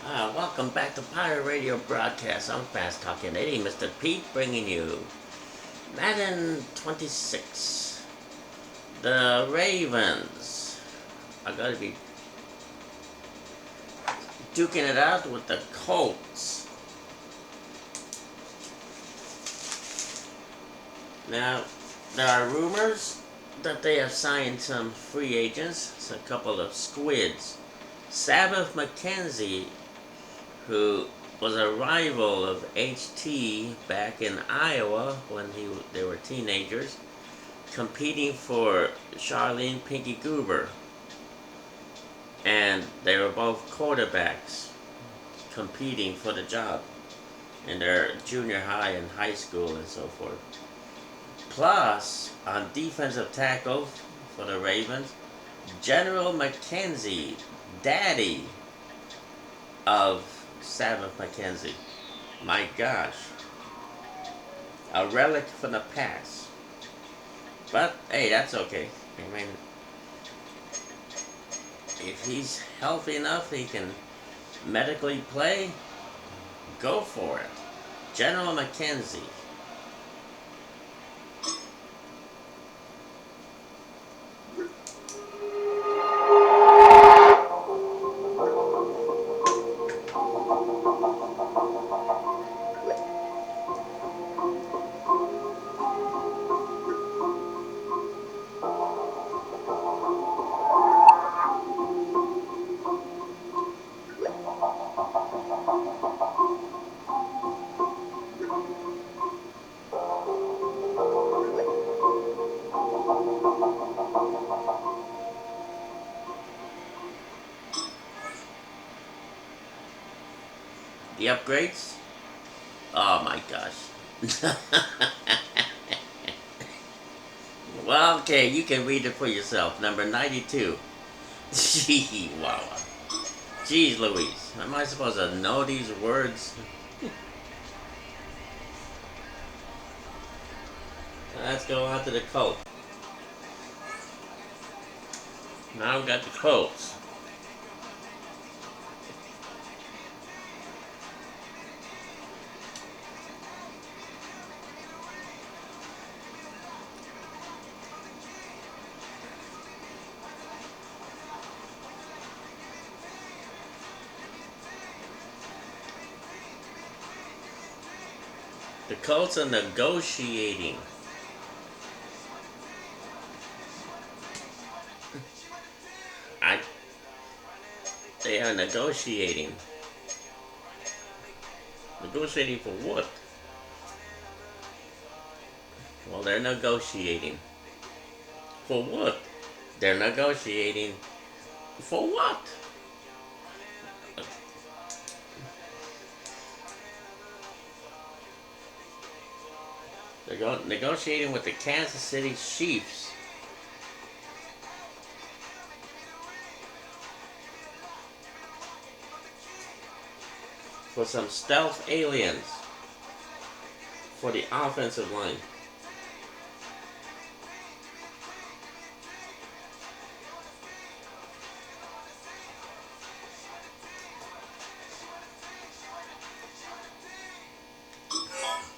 Welcome back to Pirate Radio Broadcast. I'm Fast Talking Eddie, Mr. Pete, bringing you Madden 26. The Ravens are going to be duking it out with the Colts. Now, there are rumors that they have signed some free agents, a couple of squids. Sabbath McKenzie, who was a rival of HT back in Iowa when they were teenagers, competing for Charlene Pinky Goober. And they were both quarterbacks competing for the job in their junior high and high school and so forth. Plus, on defensive tackle for the Ravens, General McKenzie, daddy of Sabbath McKenzie. My gosh. A relic from the past. But, hey, that's okay. I mean, if he's healthy enough, he can medically play, go for it. General McKenzie. The upgrades? Oh my gosh. Well, okay, you can read it for yourself. Number 92. Gee, wow. Jeez Louise. Am I supposed to know these words? Let's go on to the Colts. Now we got the Colts. The Colts are negotiating. They are negotiating. Negotiating for what? Well, they're negotiating. For what? They're negotiating. For what? They're negotiating with the Kansas City Chiefs. For some stealth aliens for the offensive line.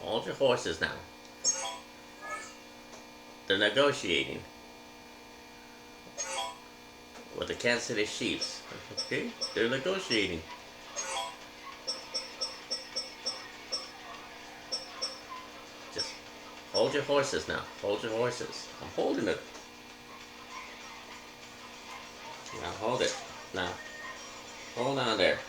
Hold your horses now. They're negotiating with the Kansas City Chiefs. Okay? They're negotiating. Just hold your horses now. Hold your horses. I'm holding it. Now hold it. Now. Hold on there.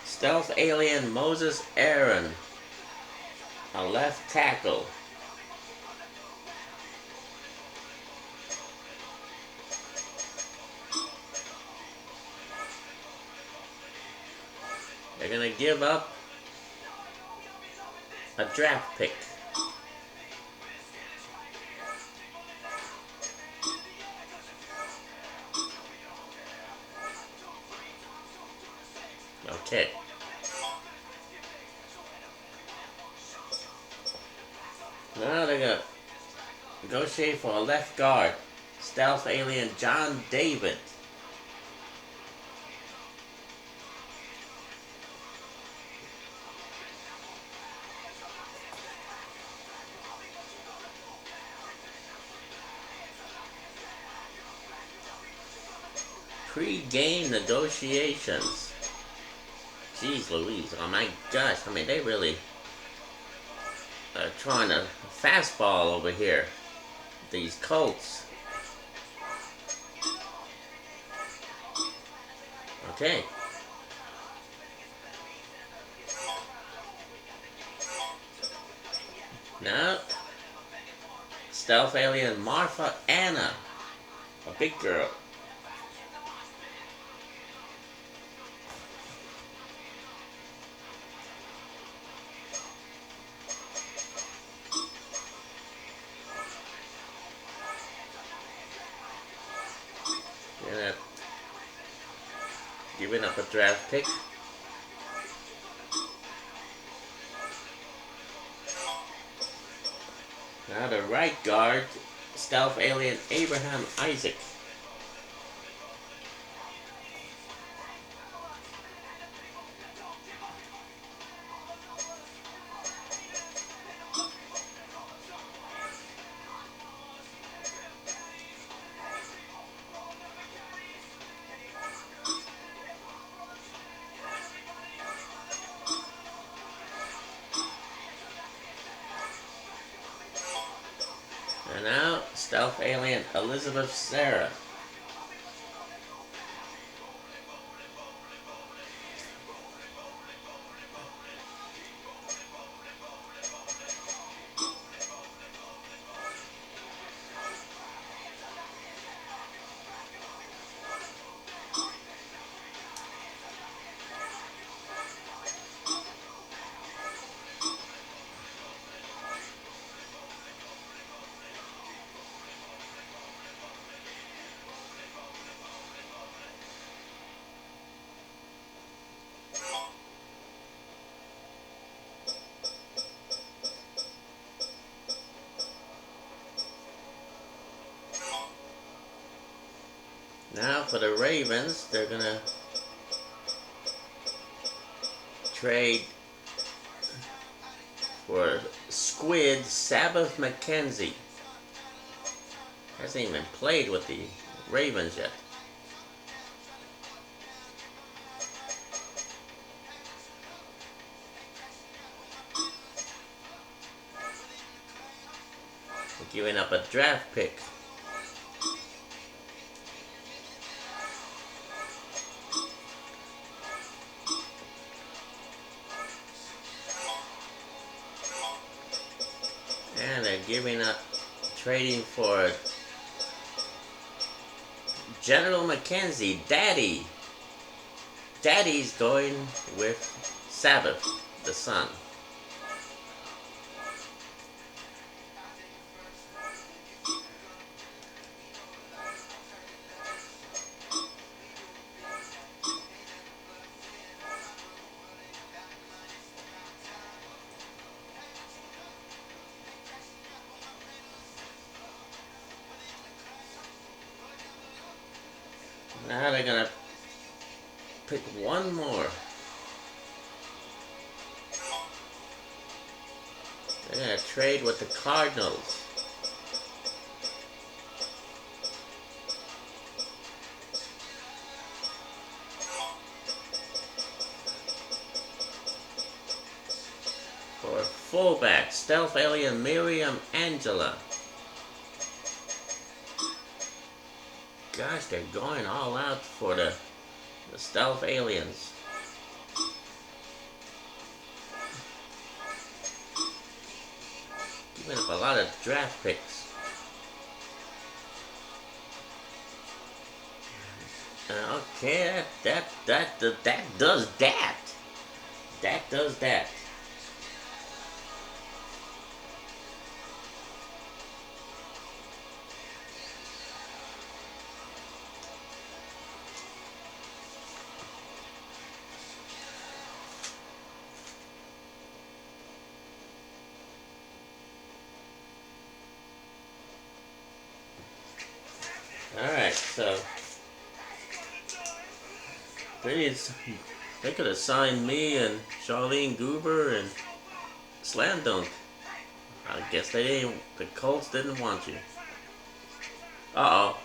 Stealth alien Moses Aaron, a left tackle. They're gonna give up a draft pick. Okay. Now they're going to negotiate for a left guard. Stealth alien John David. Pre-game negotiations. Jeez Louise, oh my gosh, I mean, they really are trying to fastball over here. These Colts. Okay. Now, stealth alien Martha Anna, a big girl. Yeah, giving up a draft pick. Now the right guard, stealth alien Abraham Isaac. And now, stealth alien Elizabeth Sarah. Now for the Ravens, they're gonna trade for Squid Sabbath McKenzie. Hasn't even played with the Ravens yet. They're giving up a draft pick. And they're giving up, trading for General McKenzie, Daddy. Daddy's going with Sabbath, the son. Now they're gonna pick one more. They're gonna trade with the Cardinals. For fullback, stealth alien Miriam Angela. Gosh, they're going all out for the stealth aliens. Giving up a lot of draft picks. Okay, that does that. That does that. Alright, so they could have signed me and Charlene Goober and Slam Dunk. I guess they didn't. The Colts didn't want you. Uh-oh.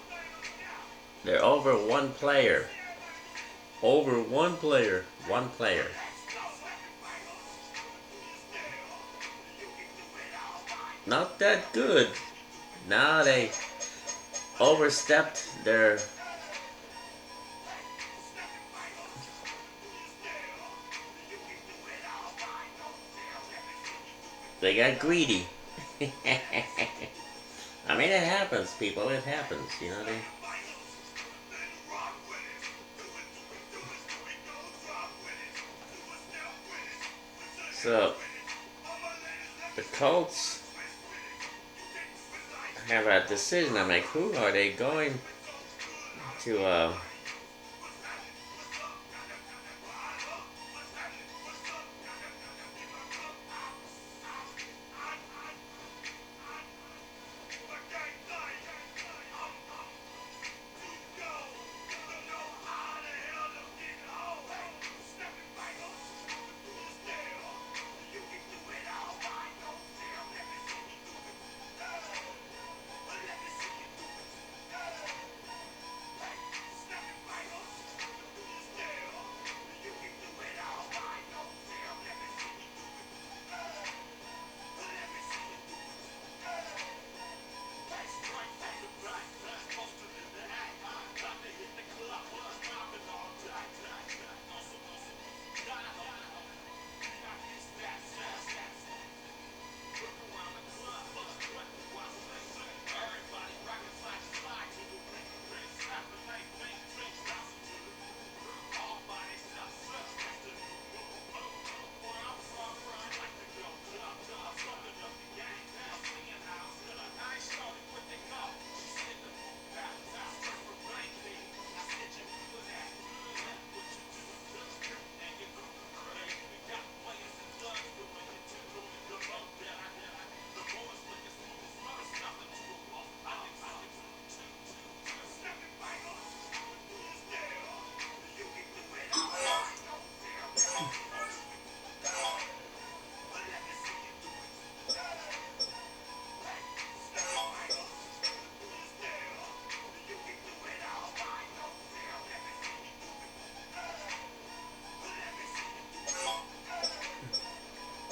They're over one player. Over one player. One player. Not that good. Now they overstepped their. They got greedy. I mean, it happens, people. It happens. You know. So the Colts have a decision to make. Who are they going to?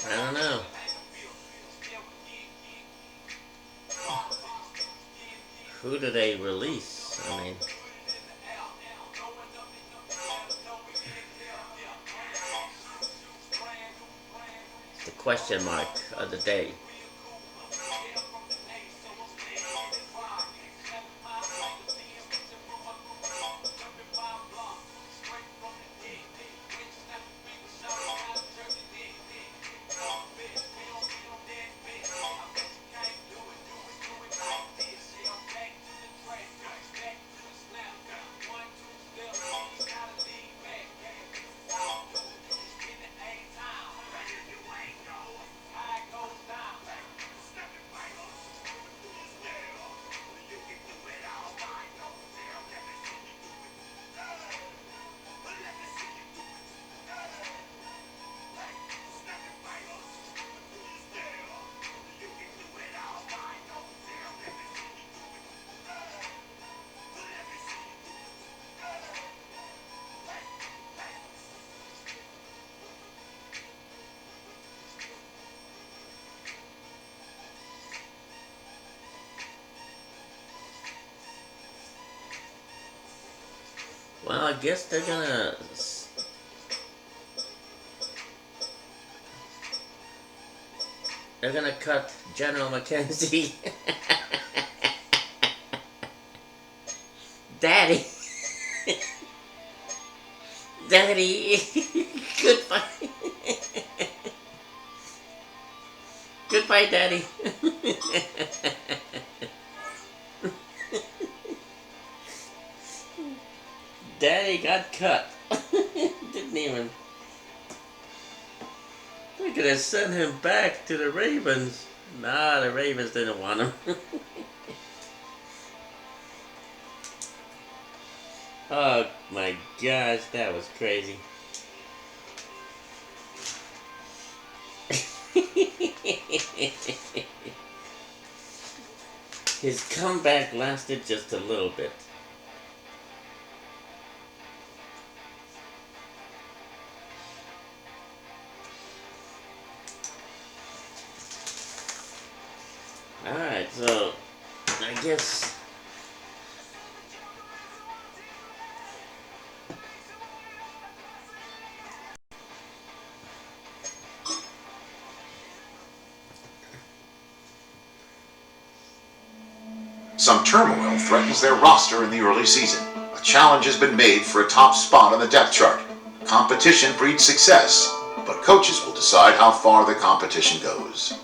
I don't know. Who do they release? I mean, the question mark of the day. Well, I guess they're gonna cut General McKenzie. Daddy, Daddy, goodbye, goodbye, Daddy. Daddy got cut. Didn't even. They could have sent him back to the Ravens. Nah, the Ravens didn't want him. Oh my gosh, that was crazy. His comeback lasted just a little bit. guess. Some turmoil threatens their roster in the early season. A challenge has been made for a top spot on the depth chart. Competition breeds success, but coaches will decide how far the competition goes.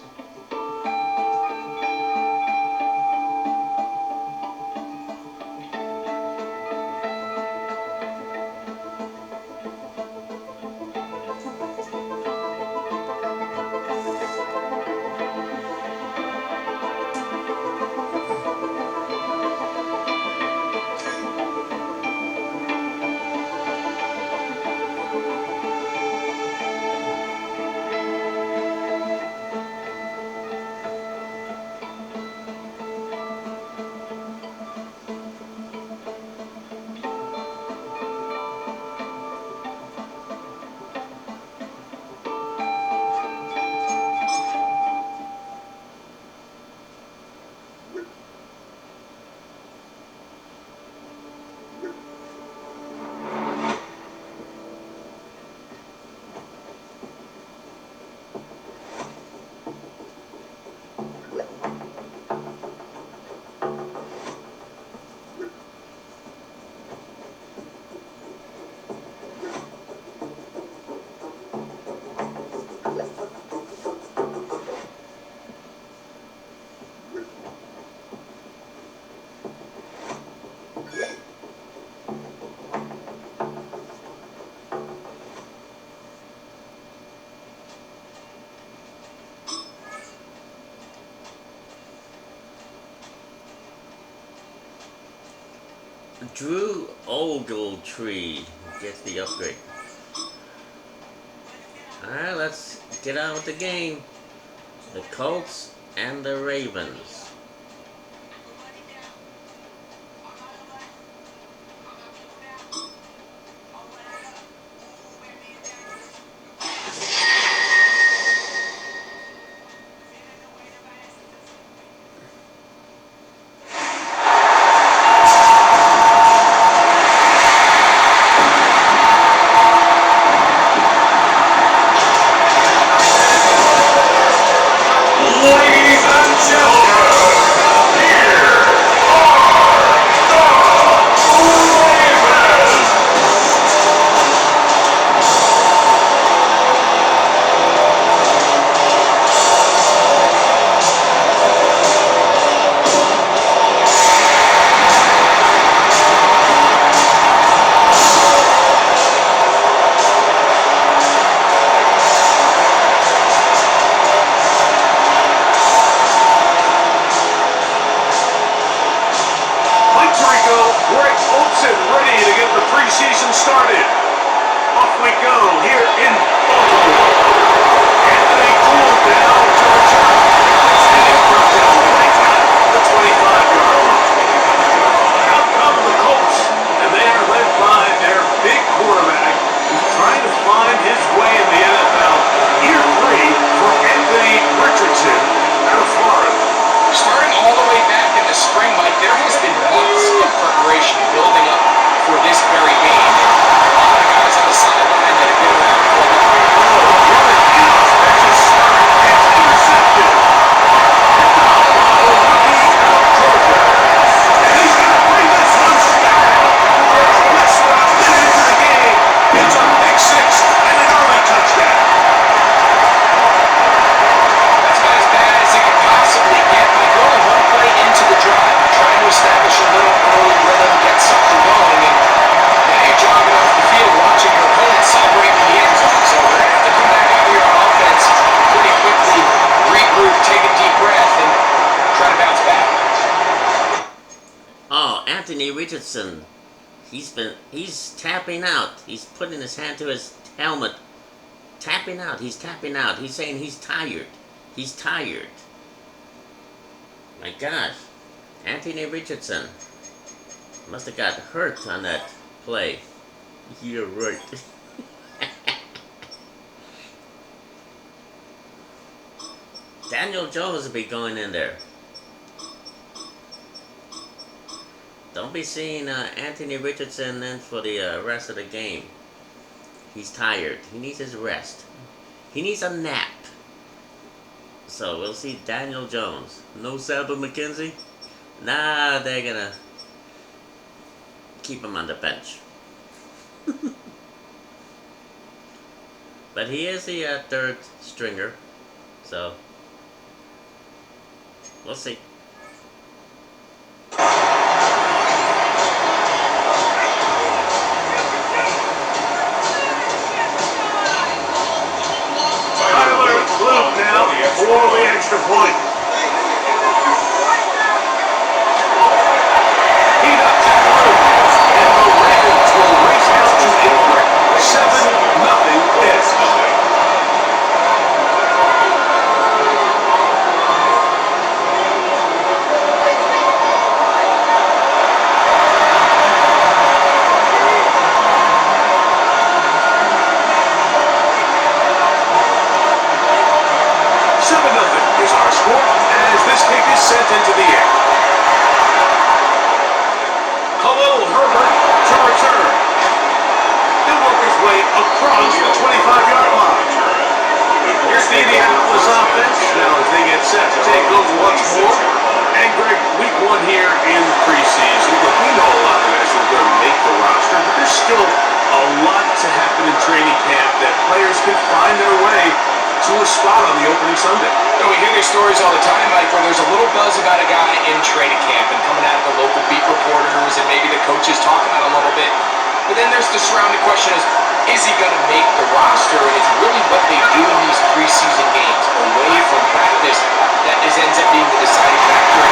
Drew Ogletree gets the upgrade. Alright, let's get on with the game. The Colts and the Ravens. Ready to get the preseason started. Off we go here in Baltimore. Anthony cooled down to return. Standing from down right at the 25-yard line. Out come the Colts, and they are led by their big quarterback who's trying to find his way in the NFL. Year 3 for Anthony Richardson out of Florida. Starting all the way back in the spring, Mike, there has been months of preparation building up for this very game. A lot of guys on the sideline that have been around for a while. What an inauspicious start. It's intercepted. Rookie out of Georgia. And he's going to bring this one back. Let's drop it into the game. It's a big 6 and an early touchdown. That's about as bad as it could possibly get by going one play into the drive, trying to establish a little early rhythm, get something going, and now you're jogging off the field watching your opponent celebrate in the end zone. So we're going to have to come back out here on offense pretty quickly, regroup, take a deep breath, and try to bounce back. Oh, Anthony Richardson. He's tapping out. He's putting his hand to his helmet. Tapping out. He's tapping out. He's saying he's tired. He's tired. My gosh. Anthony Richardson must have got hurt on that play. You're right. Daniel Jones will be going in there. Don't be seeing Anthony Richardson then for the rest of the game. He's tired. He needs his rest. He needs a nap. So we'll see Daniel Jones. No Samuel McKenzie? Nah, they're gonna keep him on the bench. But he is the third stringer. So we'll see. Luke now for the extra point. He knocks it through, and the Ravens will race out to a quick 7-0 hit. As this kick is sent into the air. Khalil Herbert to return. He'll work his way across the 25-yard line. Here's the Indianapolis offense now as they get set to take over once more. And Greg, week 1 here in preseason. Look, we know a lot of guys are going to make the roster, but there's still a lot to happen in training camp that players can find their way to a spot on the opening Sunday. You know, we hear these stories all the time, Mike, where there's a little buzz about a guy in training camp and coming out of the local beat reporters and maybe the coaches talking about a little bit. But then there's the surrounding question is he going to make the roster? And it's really what they do in these preseason games away from practice that ends up being the deciding factor.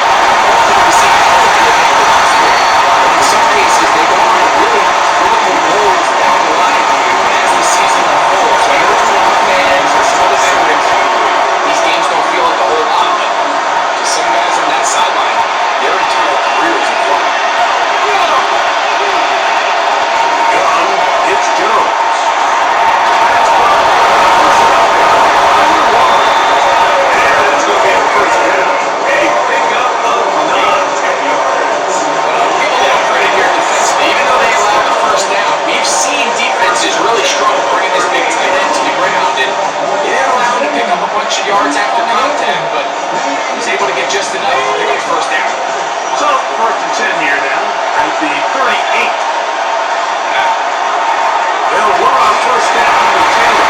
Ultimately, see how they make the roster. But in some cases, they go on really critical roles down the line as the season unfolds. So I know it's a lot of fans or some of the veterans. These games don't feel like a whole lot, but to some guys on that sideline, their entire career is in front of them. Gun hits Jones. And it's going to be a first down. A pickup of 9 yards. Well, give a little credit here defensively. Even though they allowed the first down, we've seen defenses really struggle bringing this big tight end to the ground, and they didn't allow him to pick up a bunch of yards after contact, but he was able to get just enough to pick up first down. So, first and 10 here now at the 38. They'll run on first down with Taylor.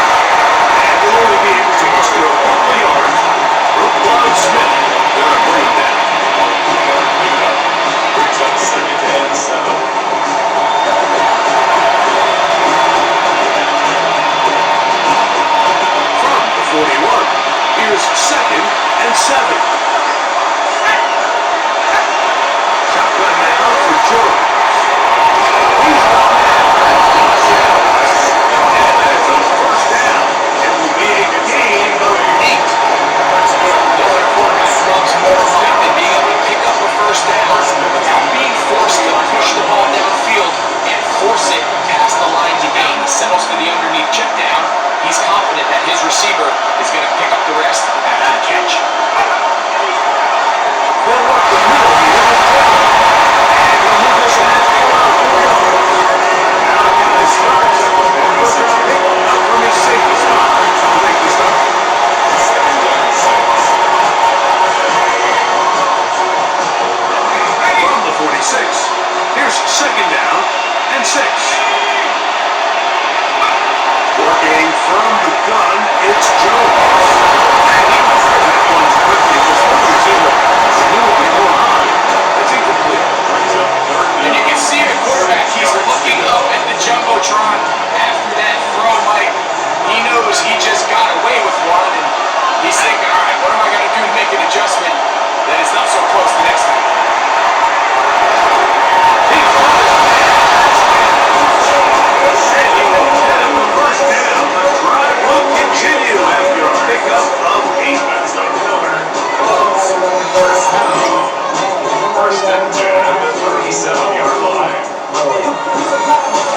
And will only be able to muster a couple of yards. Roquan Smith, they're a bring down. Brings up second and 7. From the 41, here's second and 7. Shotgun now for Jones. He's the man. And that's a first down. It will be a gain of 8. Another quarterback loves more Mike than being able to pick up a first down without being forced to push the ball downfield and force it past the line to gain. He settles for the underneath check down. He's confident that his receiver is going to pick up the rest after the catch. They'll work the middle here. And he'll move this last around 4 yards. Now the guy starts. Out from his safety spot. I'll make the start. From the 46, here's second down and 6. Working from the gun, it's Jones. And he fires that one quickly before the receiver knew what was going on. It's incomplete. And you can see the quarterback, he's looking up at the Jumbotron after that throw, Mike. He knows he just got away with one, and he's thinking, all right, what am I going to do to make an adjustment that it's not so close the next time? He flies and he will get him the first down. The drive will continue after a pickup of 8. First and 10 at the 37-yard line.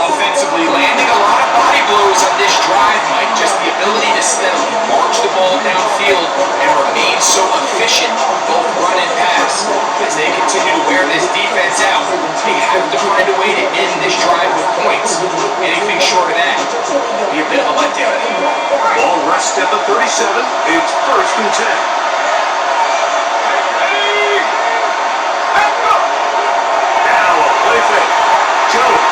Offensively, landing a lot of body blows on this drive, Mike. Just the ability to steadily march the ball downfield and remain so efficient, both run and pass. As they continue to wear this defense out, they have to find a way to end this drive with points. Anything short of that will be a bit of a letdown. Ball rests at the 37. It's 1st and 10. Now a play fake. Jones.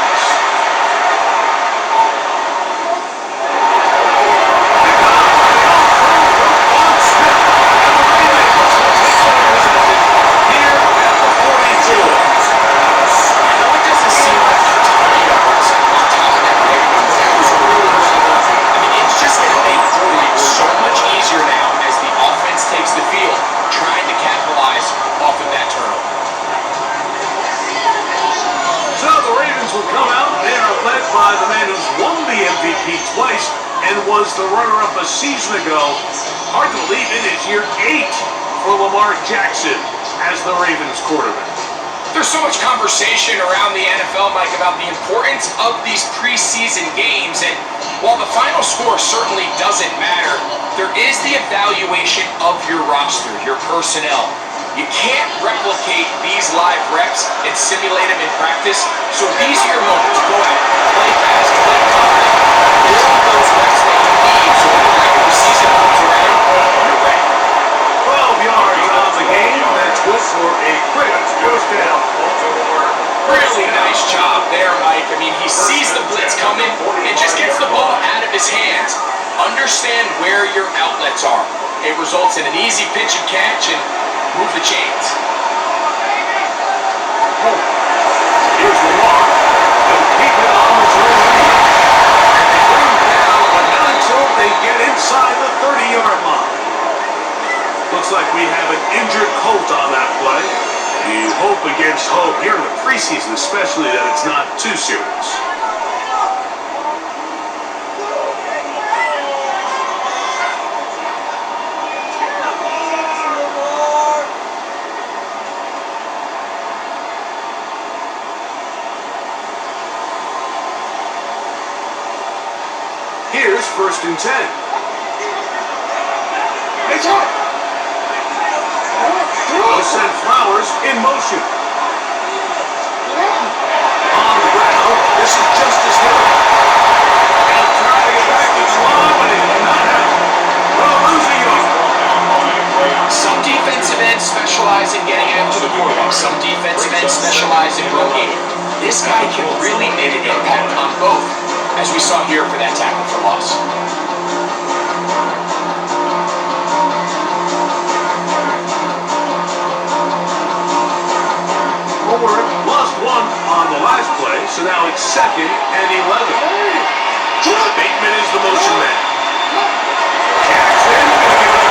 By the man who's won the MVP twice and was the runner-up a season ago. Hard to believe it is year 8 for Lamar Jackson as the Ravens quarterback. There's so much conversation around the NFL, Mike, about the importance of these preseason games, and while the final score certainly doesn't matter, there is the evaluation of your roster, your personnel. You can't replicate these live reps and simulate them in practice, so these are your moments. Go out, play fast, play confident. Here's all those reps that you need so when the regular season comes around, you're ready. 12 yards on the game. That's good for a quick first down. Really nice job there, Mike. I mean, he sees the blitz coming and just gets the ball out of his hands. Understand where your outlets are. It results in an easy pitch and catch and move the chains. Here's Lamar. They'll keep it on the three. And they bring him down, but not until they get inside the 30-yard line. Looks like we have an injured Colt on that play. You hope against hope here in the preseason, especially that it's not too serious. Here's 1st and 10. It's up. They'll send Flowers in motion. On the ground, this is just as good. They'll try to get back to the line, but it did not happen. Well, lose a yard. Some defensive ends specialize in getting after the quarterback. Some defensive ends specialize in run game. This guy can really make an impact on both, as we saw here for that tackle for loss. Forward lost one on the last play, so now it's 2nd and 11. Bateman is the motion man. Jackson going to give it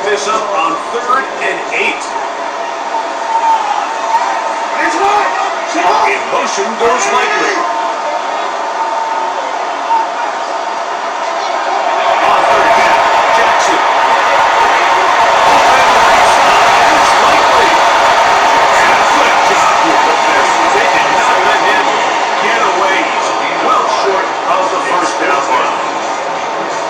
this up on 3rd and 8. In motion goes Likely. On 3rd down, Jackson. Open right side is Likely. And a good job with the defense. They did not let him get away. He's well short of the 1st down line.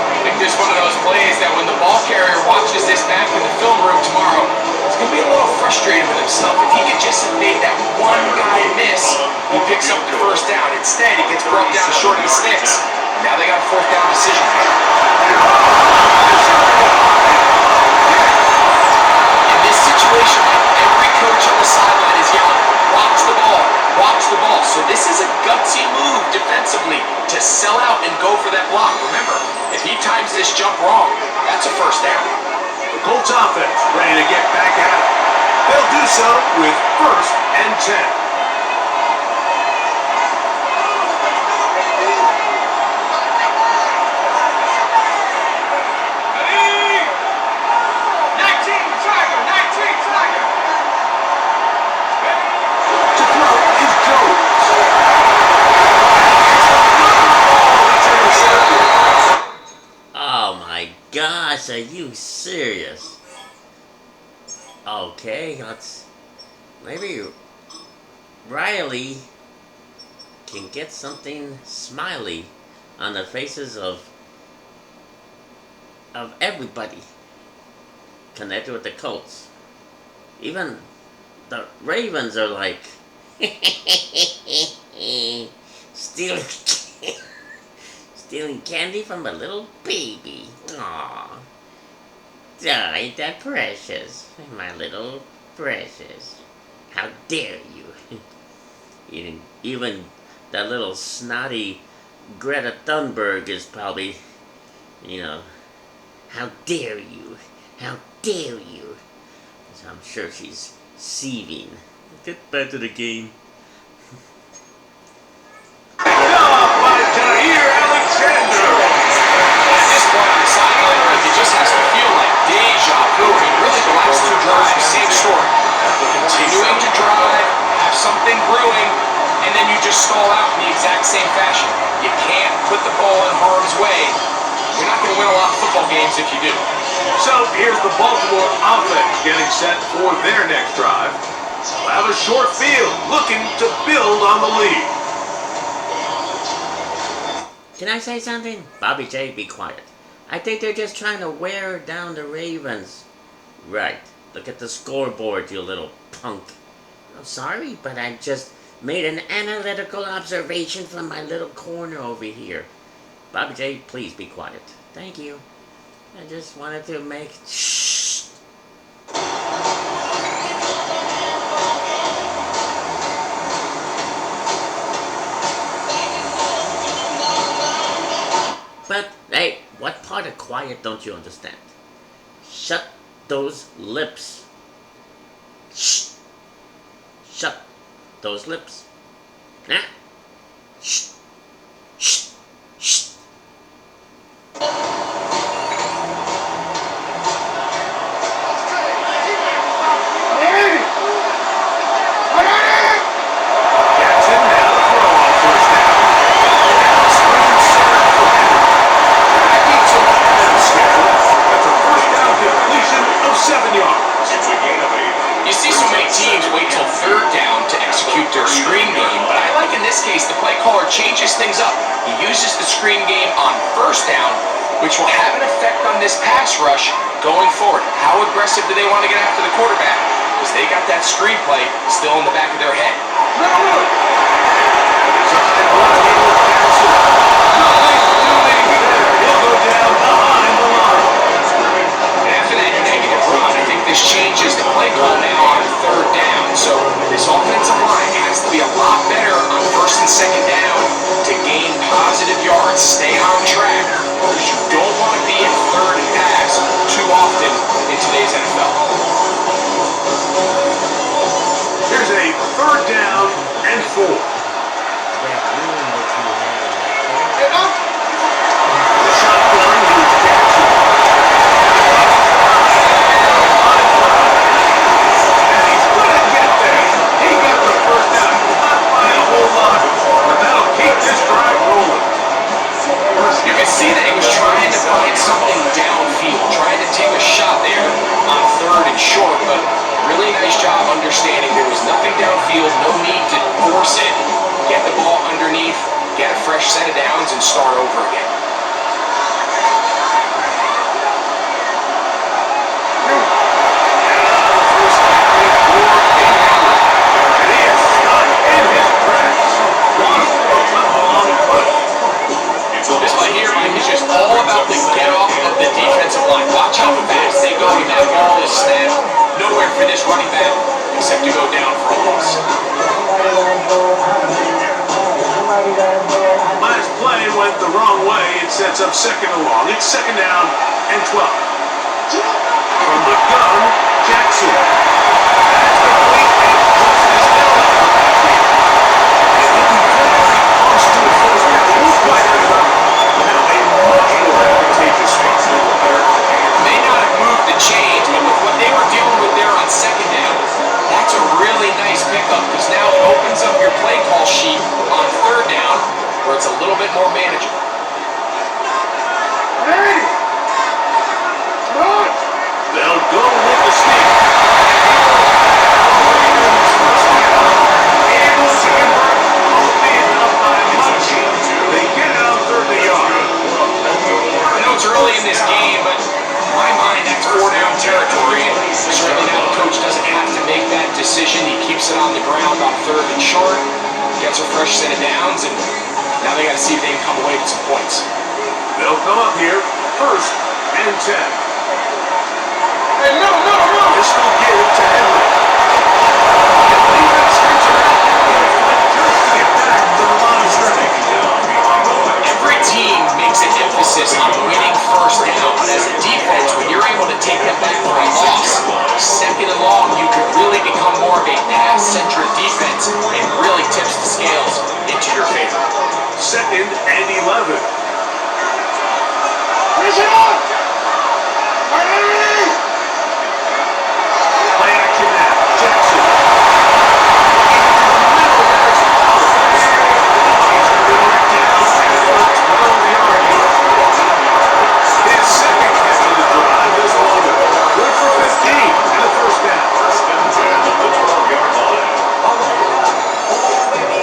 I think this is one of those plays that when the ball carrier watches this back in the film room tomorrow, he's going to be a little frustrated with himself. If he could just have made that one guy miss, he picks up the 1st down. Instead, he gets brought down short of the sticks. Now they got a 4th down decision. In this situation, every coach on the sideline is yelling, watch the ball, watch the ball. So this is a gutsy move defensively to sell out and go for that block. Remember, if he times this jump wrong, that's a 1st down. The Colts offense ready to get back at it. They'll do so with 1st and 10. To throw is Jones. gosh, are you serious? Okay, let's... Maybe Riley can get something smiley on the faces of everybody connected with the Colts. Even the Ravens are like stealing stealing candy from a little baby. Aww. Oh, ain't that precious? My little precious. How dare you? Even that little snotty Greta Thunberg is probably, how dare you? How dare you? So I'm sure she's seething. Get back to the game. At this point on the sideline, it just has to feel like deja vu. I mean, really, the last two drives, same story. Continuing to drive, have something brewing, and then you just stall out in the exact same fashion. You can't put the ball in harm's way. You're not going to win a lot of football games if you do. So here's the Baltimore offense getting set for their next drive. They'll have a short field, looking to build on the lead. Can I say something? Bobby J, be quiet. I think they're just trying to wear down the Ravens. Right. Look at the scoreboard, you little punk. I'm sorry, but I just made an analytical observation from my little corner over here. Bobby J, please be quiet. Thank you. I just wanted to make... Shh. But, hey, what part of quiet don't you understand? Shut those lips. Shh. Shut those lips. Nah. Shh. Shh. Shh. Changes things up. He uses the screen game on first down, which will have an effect on this pass rush going forward. How aggressive do they want to get after the quarterback? Because they got that screenplay still in the back of their head. After that negative run, I think this changes the play call now on third down. So this offensive line has to be a lot better on first and second down to gain positive yards, stay on track, because you don't want to be in third and pass too often in today's NFL. Here's a third down and 4. See that he was trying to find something downfield, trying to take a shot there on third and short, but really nice job understanding there was nothing downfield, no need to force it. Get the ball underneath, get a fresh set of downs, and start over again. This play here, Mike, is just all about the get-off of the defensive line. Watch how fast they go when that ball is snapped. Nowhere for this running back except to go down for a loss. Last play went the wrong way. It sets up second and long. It's second down and 12. From the gun, Jackson. That's complete and crosses down. He's looking forward. Close to the first down. Who's quite enough. Now a much more advantageous spot. May not have moved the chains, but with what they were dealing with there on second down, that's a really nice pickup, because now it opens up your play call sheet on third down, where it's a little bit more manageable. decision. He keeps it on the ground on 3rd and short, gets a fresh set of downs, and now they got to see if they can come away with some points. They'll come up here, 1st and 10. Hey, no! This will give to Henry. The defense turns around and fight just to get back to the line of scrimmage. Every team makes an emphasis on winning 1st down, but as a defense, when you're able to take them back for a loss, 2nd and long, you could really become more of a pass-centric defense and really tips the scales into your favor. 2nd and 11. Play action now. Jackson. His 2nd catch of the drive is longer. Good for 15 and a 1st down.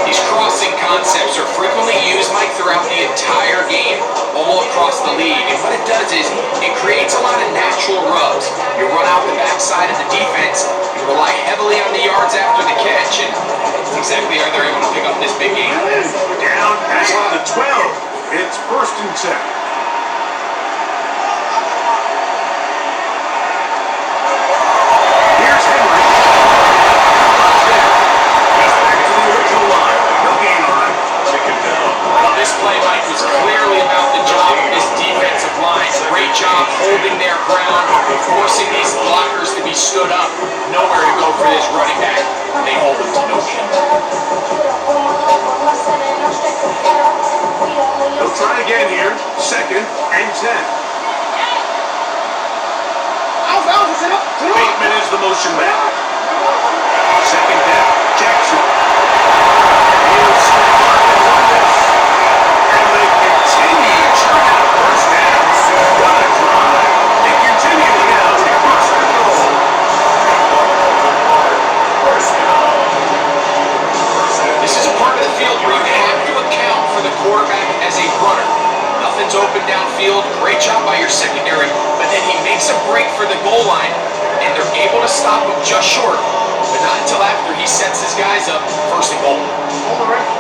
These crossing concepts are frequently used, Mike, throughout the entire game, all across the league. And what it does is it creates a lot of natural rubs. You run out the backside of the defense, you rely heavily on the yards after the catch, and that's exactly how they're able to pick up this big game. Down at the 12. It's 1st and 10. Here's Henry. Just back to the original line. No gain on it. Chicken down. Well, this play, Mike, was clearly about the job of this defensive line. Great job holding their ground, forcing these blockers to be stood up. Nowhere to go for this running back. They hold him to no gain. They'll try again here. 2nd and 10. Bateman is the motion man. 2nd down. Jackson. He'll step up and run this. And they continue churning out 1st down. What a drive. They continue now to 1st and goal. This is a part of the field where you have to account for the quarterback as a runner. Nothing's open downfield. Great job by your secondary. But then he makes a break for the goal line, and they're able to stop him just short. But not until after he sets his guys up 1st and goal.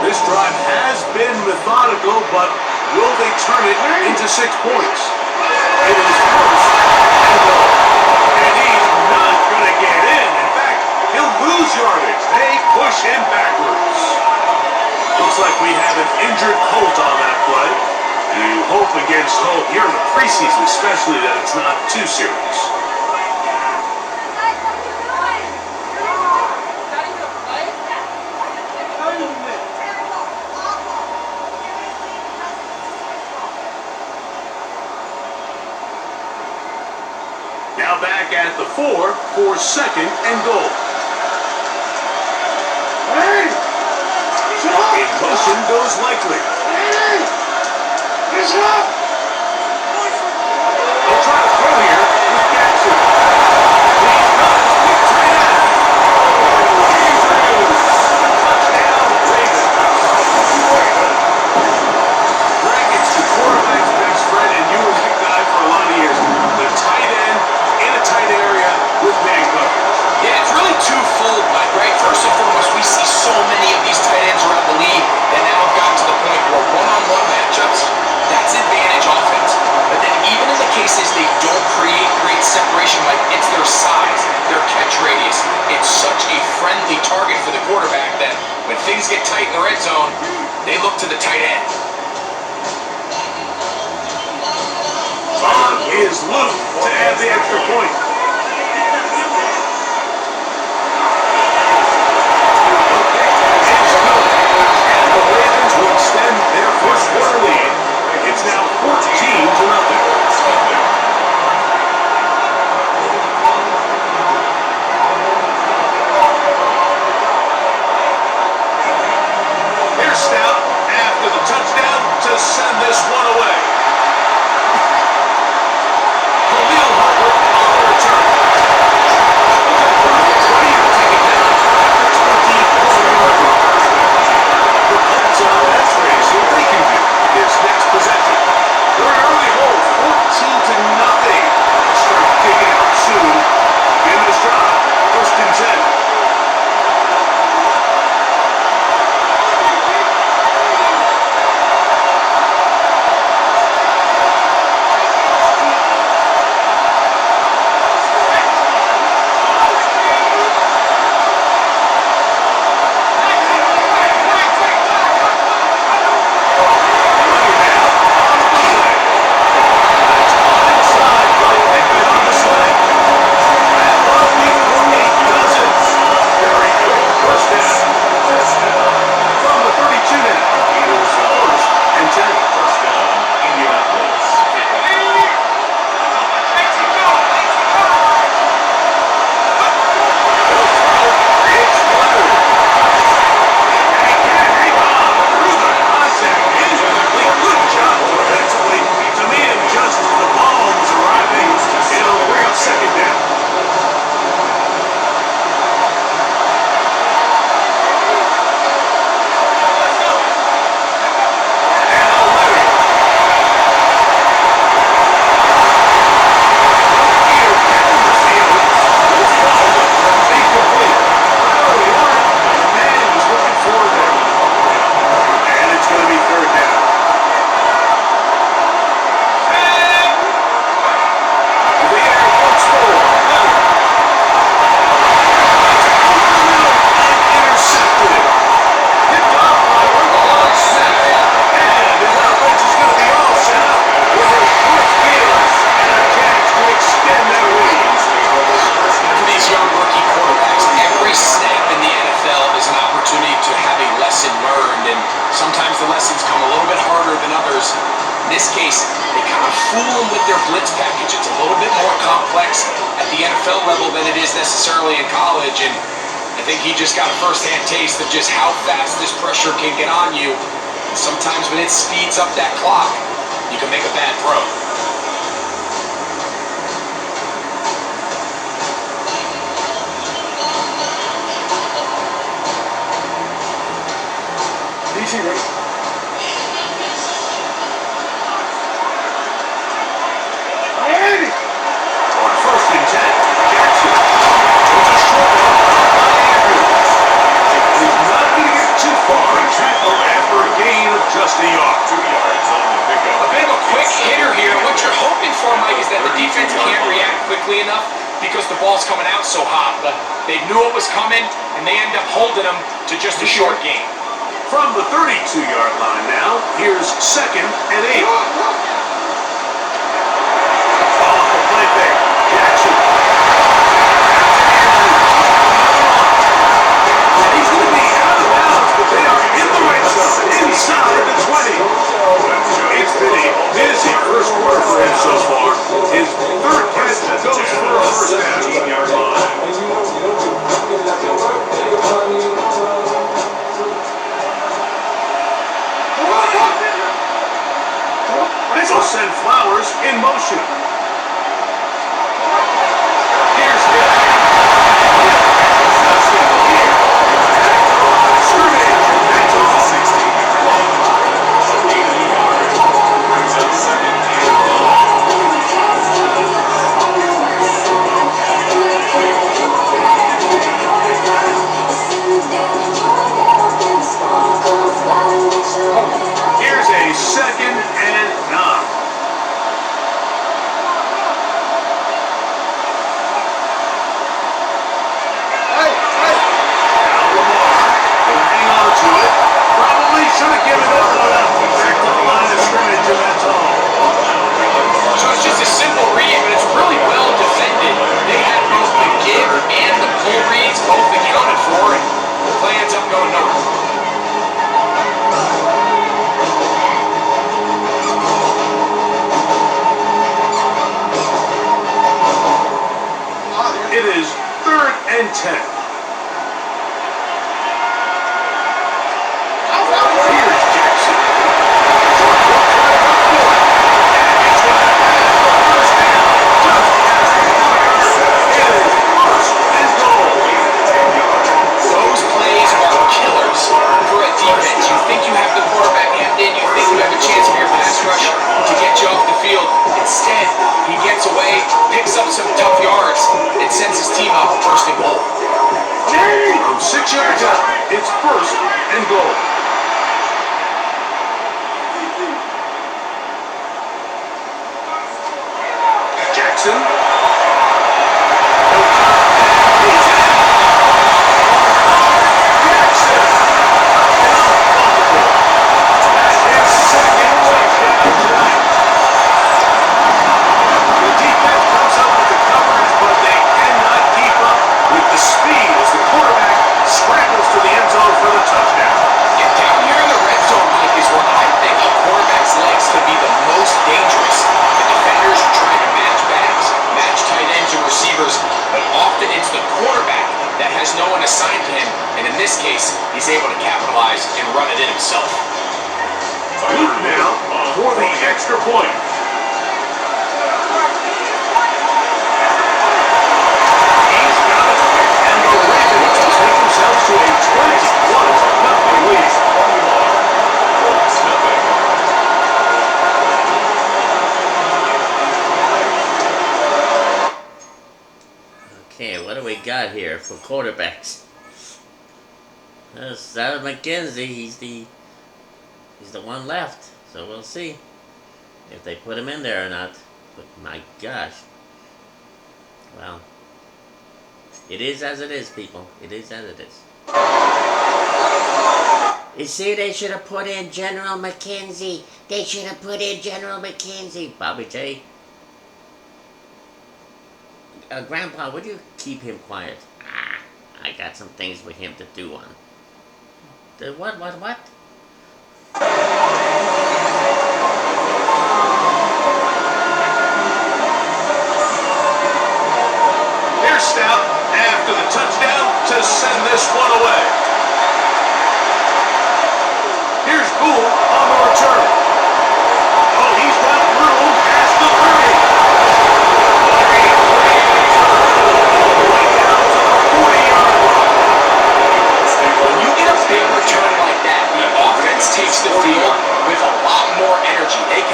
This drive has been methodical, but will they turn it into 6 points? It is 1st and goal. And he's not going to get in. In fact, he'll lose yardage. They push him backwards. Looks like we have an injured Colt on that play. You hope against hope here in the preseason, especially that it's not too serious. Now back at the 4 for 2nd and goal. In motion goes Likely. They'll try to throw here with Jackson. He's got his big tight end. Touchdown, Ravens. Greg, it's the quarterback's best friend, and you were that guy for a lot of years. The tight end in a tight area with man coverage. Yeah, it's really twofold, Mike, right? First and foremost, we see so many of these tight ends around the league that now have gotten to the point where one-on-one matchups, that's advantage offense. But then even in the cases they don't create great separation, like it's their size, their catch radius. It's such a friendly target for the quarterback that when things get tight in the red zone, they look to the tight end. On is Luke to add the extra point. Extend their first quarter lead. It's now 14-0. Here's Stout after the touchdown to send this one away. Khalil Herbert on the return. lessons come a little bit harder than others. In this case, they kind of fool them with their blitz package. It's a little bit more complex at the NFL level than it is necessarily in college, and I think he just got a first-hand taste of just how fast this pressure can get on you. And sometimes when it speeds up that clock, you can make a bad throw. DC ready. Miami! On 1st and 10, Jackson. It's a short one by Andrews. He's not going to get too far and tackle after a gain of just a yard. 2 yards on the pickup. A bit of a quick hitter here. What you're hoping for, Mike, is that the defense can't react quickly enough because the ball's coming out so hot. But they knew it was coming, and they end up holding them to just a short gain. From the 32-yard line now, here's 2nd and 8. Off the play fake, Jackson. He's going to be out of bounds, but they are in the red zone, inside the 20. It's been a busy first quarter for him so far. His 3rd catch goes for a first down. 18-yard line. This will send Flowers in motion. Here's Hill. Scrimmage. That's all. 16-yard line. 80 yards. Brings up 2nd and long. Here's a 2nd and 9. Now Lamar will hang on to it. Probably should have given it up. Back to the line of scrimmage, and that's all. So it's just a simple read, but it's really well defended. They had both the give and the pull reads both accounted for, and the play ends up going nowhere. It is 3rd and 10. Here's Jackson. It's going to have a first down. Just past the 1. It is 1st and goal. 10 yards. Those plays are killers for a defense. You think you have the quarterback hemmed in, you think you have a chance for your pass rush to get you off the field. Instead, he gets away, picks up some tough yards, and sends his team out for 1st and goal. From 6 yards out, it's 1st and goal. Jackson. He's in. Jackson. That's his 2nd touchdown tonight. The defense comes up with the coverage, but they cannot keep up with the speed as the quarterback scrambles to the end zone for the touchdown. Yeah, down here in the red zone, Mike, is where I think a quarterback's legs could be the most dangerous. The defenders are trying to match backs, match tight ends and receivers, but often it's the quarterback that has no one assigned to him, and in this case, he's able to capitalize and run it in himself. Luke now for the extra point. He's got it, and the Ravens take themselves to a 21-0 lead. Okay, what do we got here for quarterbacks? Sarah McKenzie, he's the one left, so we'll see if they put him in there or not. But my gosh, well, it is as it is, people. It is as it is. You see, they should have put in General McKenzie. They should have put in General McKenzie. Bobby J. Grandpa, would you keep him quiet? I got some things for him to do on. What?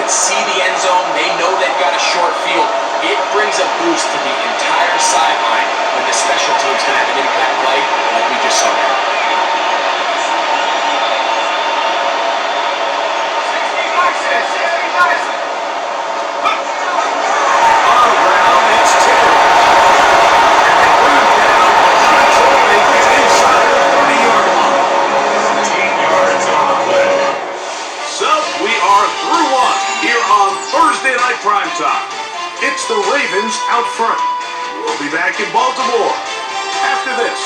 can see the end zone. They know they've got a short field. It brings a boost to the entire sideline when the special teams can have an impact play like we just saw there. Primetime. It's the Ravens out front. We'll be back in Baltimore after this.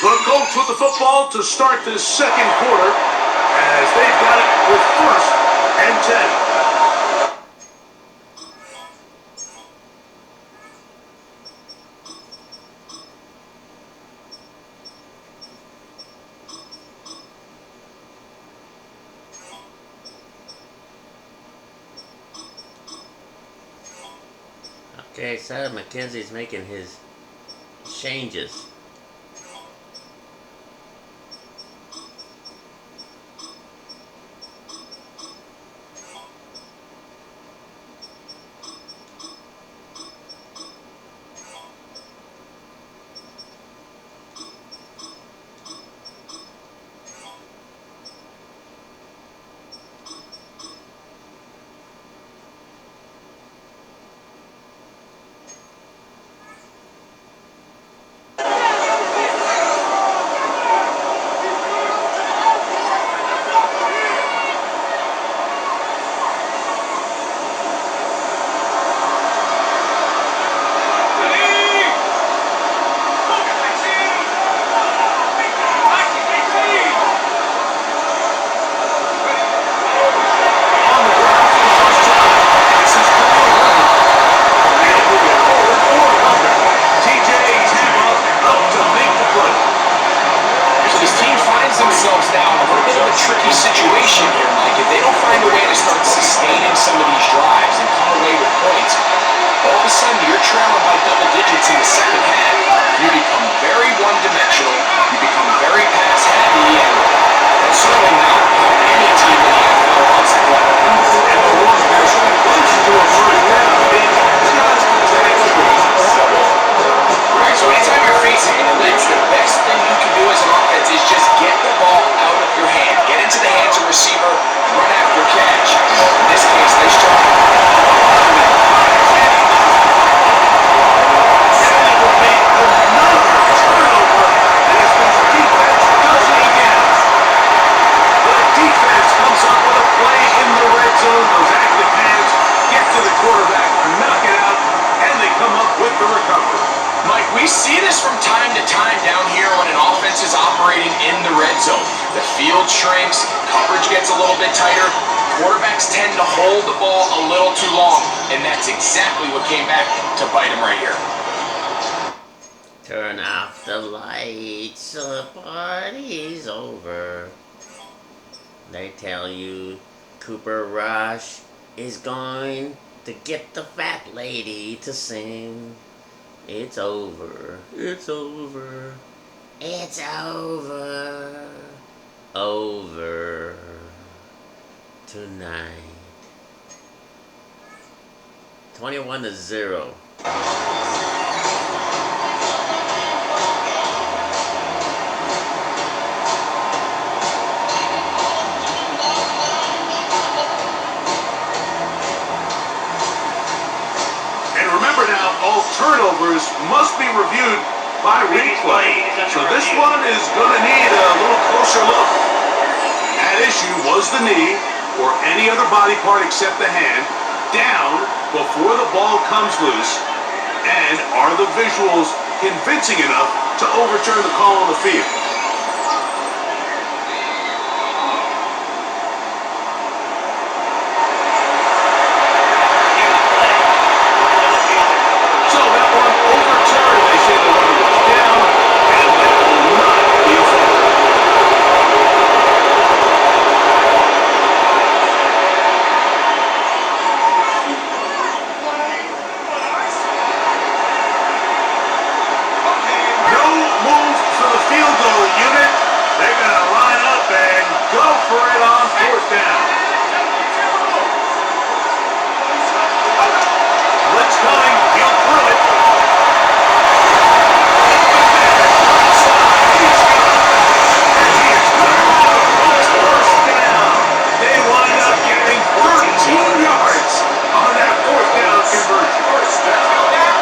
The Colts with the football to start this second quarter as they've got it with 1st and 10. Okay, so McKenzie's making his changes. Shrinks, coverage gets a little bit tighter, quarterbacks tend to hold the ball a little too long, and that's exactly what came back to bite him right here. Turn off the lights, the party's over. They tell you Cooper Rush is going to get the fat lady to sing. It's over, it's over, it's over. Over tonight. 21-0. And remember now, all turnovers must be reviewed by replay. So this one is going to need a little closer look. At issue was the knee, or any other body part except the hand, down before the ball comes loose. And are the visuals convincing enough to overturn the call on the field? field goal unit. They're going to line up and go for it on fourth down. Blitz coming. He'll throw it. They wind up getting 13 yards on that fourth down conversion. First down.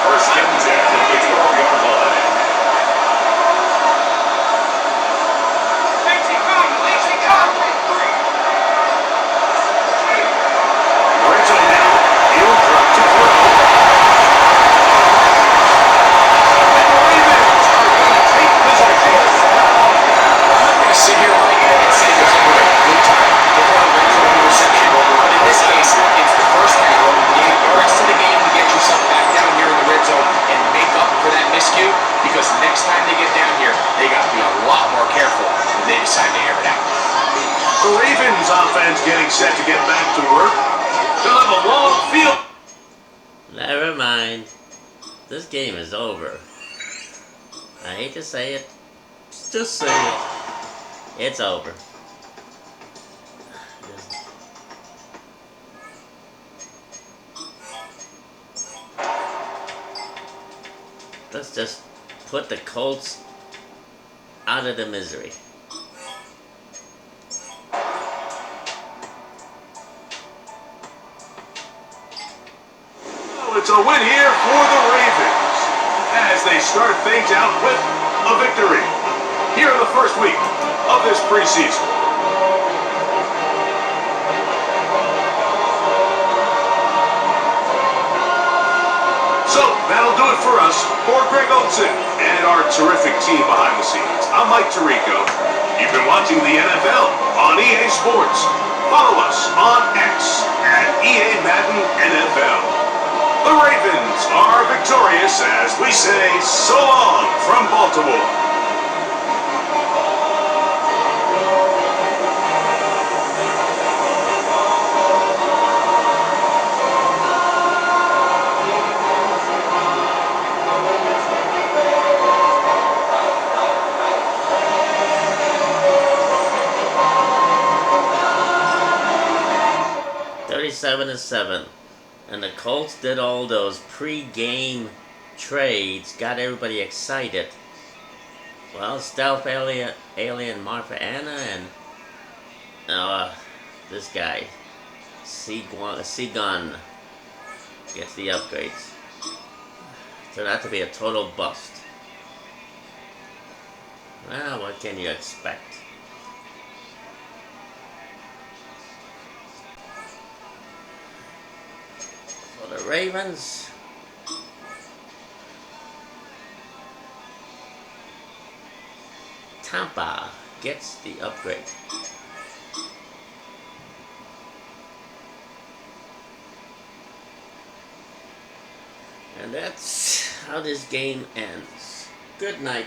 First and 10 at the 12-yard line. Lorenzo now. He'll drop to throw. And the Ravens are going to take possession. I'm not going to sit here, Mike, and say there's ever a good time to throw a red zone interception. But in this case, it's the first down. You have the rest of the game to get yourself back down here in the red zone and make up for that miscue, because next time they get down here, they got to be a lot more careful when they decide to air it out. The Ravens offense getting set to get back to work. They'll have a long field. Never mind. This game is over. I hate to say it. Just say it. It's over. Let's just put the Colts out of the misery. Well, it's a win here for the Ravens as they start things out with a victory here in the first week of this preseason. So, that'll do it for us. For Greg Olson and our terrific team behind the scenes, I'm Mike Tirico. You've been watching the NFL on EA Sports. Follow us on X at EA Madden NFL. The Ravens are victorious as we say so long from Baltimore. Seven and 7, and the Colts did all those pre-game trades, got everybody excited. Well, Stealth Alien Martha Anna and this guy Seagun gets the upgrades. Turned out to be a total bust. Well, what can you expect? The Ravens, Tampa gets the upgrade. And that's how this game ends. Good night.